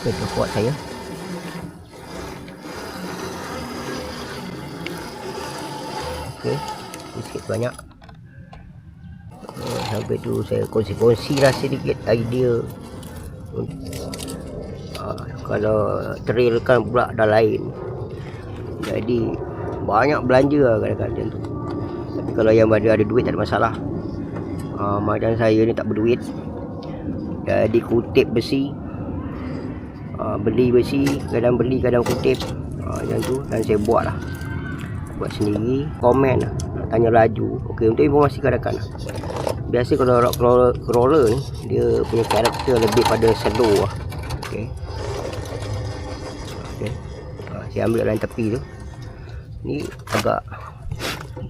kereta kuat saya. Okey, sikit banyak. Sampai tu saya kongsi lah sedikit idea. Kalau trail kan pula dah lain, jadi banyak belanja lah kadang-kadang tu. Tapi kalau yang ada duit tak ada masalah. Macam saya ni tak berduit, jadi kutip besi, beli besi, kadang beli kadang kutip, macam tu. Dan saya buat sendiri, komen lah, nak tanya laju. Okey, untuk informasi kadang-kadang biasa kalau rock crawler ni dia punya karakter lebih pada slow lah. Okey, saya ambil lain tepi tu, ni agak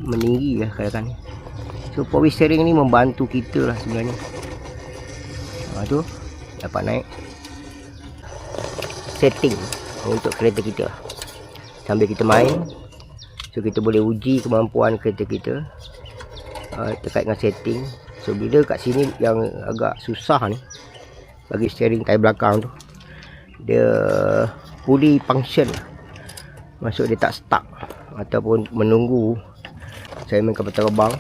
meninggi lah kadang-kadang. So power steering ni membantu kita lah sebenarnya. Tu dapat naik setting untuk kereta kita sambil kita main. So kita boleh uji kemampuan kereta kita terkait dengan setting. So bila kat sini yang agak susah ni bagi steering tayar belakang tu, dia fully function, maksud dia tak stuck ataupun menunggu saya main kapal terbang,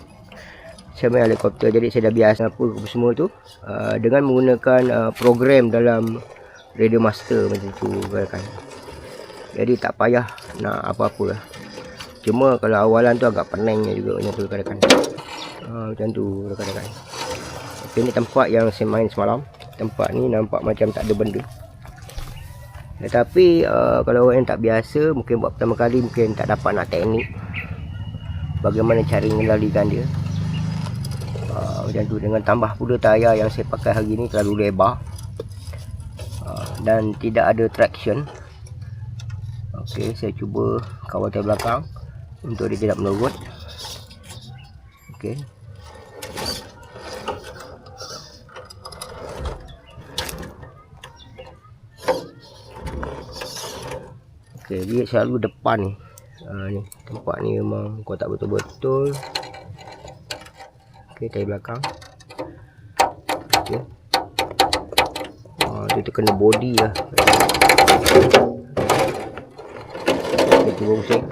saya main helikopter. Jadi saya dah biasa apa semua tu dengan menggunakan program dalam Radio Master macam tu kan. Jadi tak payah nak apa-apa lah. Cuma kalau awalan tu agak peningnya juga macam tu kadang-kadang. Macam tu kadang-kadang. Okay, ni tempat yang saya main semalam. Tempat ni nampak macam tak ada benda. Tetapi kalau orang yang tak biasa, mungkin buat pertama kali mungkin tak dapat nak teknik bagaimana cara mengendalikan dia. Macam tu, dengan tambah pula tayar yang saya pakai hari ni terlalu lebar dan tidak ada traction. Okey, saya cuba kawal tayar belakang untuk dia tidak menurut. Okey, dia selalu depan ni. Ni tempat ni memang kau tak betul-betul. Okey, tayar belakang. Okey, dia terkena body lah. Okey, cuba pusing.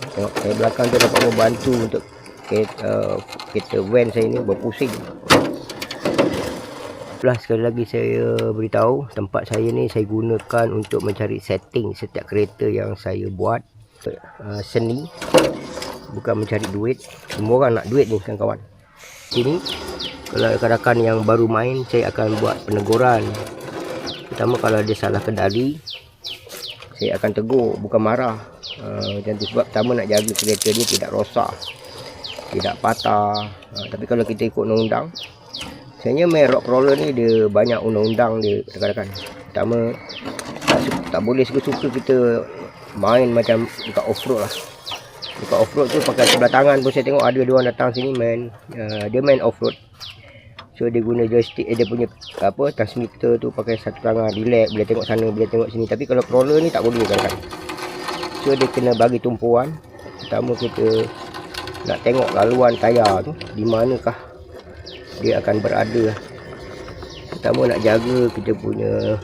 Tengok tayar belakang tu dapat membantu untuk kereta van saya ni berpusing. Plus sekali lagi saya beritahu, tempat saya ni saya gunakan untuk mencari setting setiap kereta yang saya buat. Seni, bukan mencari duit. Semua orang nak duit ni kan kawan. Sini kalau rakan-rakan yang baru main, saya akan buat peneguran. Pertama kalau dia salah kendali, saya akan tegur, bukan marah. Macam tu, sebab pertama nak jaga kereta dia tidak rosak, tidak patah. Tapi kalau kita ikut undang-undang, sebenarnya main rock crawler ni dia banyak undang-undang dia rekan-rekan. Pertama, tak boleh suka-suka kita main macam dekat off-road lah. Dekat off-road tu pakai sebelah tangan pun saya tengok ada orang datang sini main. Dia main off-road. So dia guna joystick, dia punya transmitter tu pakai satu tangan, relax, boleh tengok sana, boleh tengok sini. Tapi kalau crawler ni tak boleh kan. So dia kena bagi tumpuan. Pertama kita nak tengok laluan tayar tu di manakah dia akan berada. Pertama nak jaga kita punya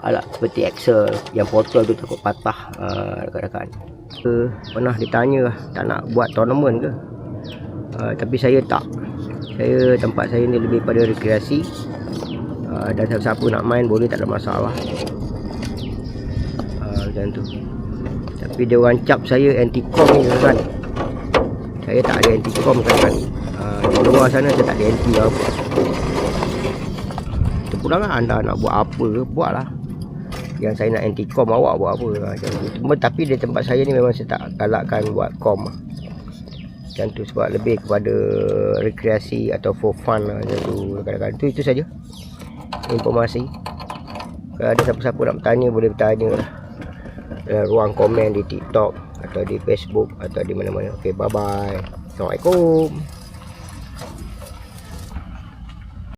alat seperti axle yang potol tu takut patah. Rekan-rekan pernah ditanya tak nak buat tournament ke, tapi saya tak. Tempat saya ni lebih pada rekreasi, dan siapa-siapa nak main boleh, tak ada masalah. Macam tu. Tapi dia orang cap saya anti-com ni kan. Saya tak ada anti-com kan. Di luar sana saya tak ada anti apa. Terpulang lah, anda nak buat apa ke, buatlah. Yang saya nak anti-com, awak buat apa macam tu. Tapi di tempat saya ni memang saya tak galakkan buat com macam tu, sebab lebih kepada rekreasi atau for fun macam tu kadang-kadang. Itu saja informasi. Kalau ada siapa-siapa nak bertanya, boleh bertanya lah dalam ruang komen di TikTok atau di Facebook atau di mana-mana. Okey, bye bye. Assalamualaikum.